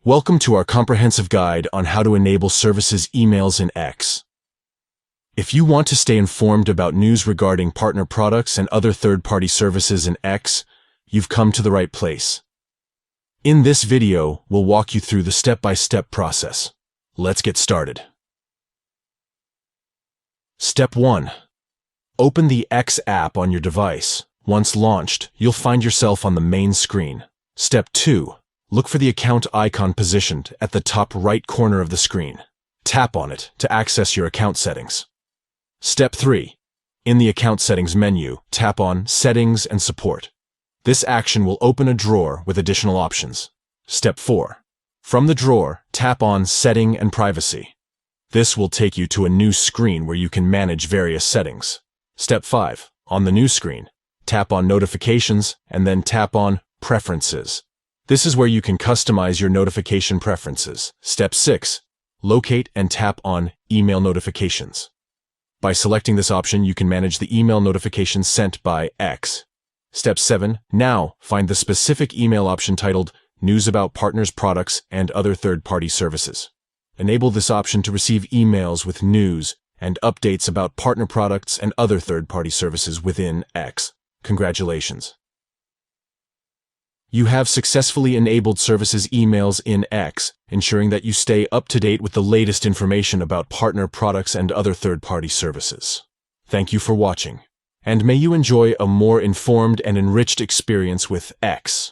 Welcome to our comprehensive guide on how to enable services emails in X. If you want to stay informed about news regarding partner products and other third-party services in X, you've come to the right place. In this video, we'll walk you through the step-by-step process. Let's get started. Step 1. Open the X app on your device. Once launched, you'll find yourself on the main screen. Step 2. Look for the account icon positioned at the top right corner of the screen. Tap on it to access your account settings. Step 3. In the Account Settings menu, tap on Settings and Support. This action will open a drawer with additional options. Step 4. From the drawer, tap on Setting and Privacy. This will take you to a new screen where you can manage various settings. Step 5. On the new screen, tap on Notifications and then tap on Preferences. This is where you can customize your notification preferences. Step 6. Locate and tap on Email Notifications. By selecting this option, you can manage the email notifications sent by X. Step 7. Now, find the specific email option titled News about Partners' Products and Other Third-Party Services. Enable this option to receive emails with news and updates about partner products and other third-party services within X. Congratulations! You have successfully enabled services emails in X, ensuring that you stay up to date with the latest information about partner products and other third-party services. Thank you for watching, and may you enjoy a more informed and enriched experience with X.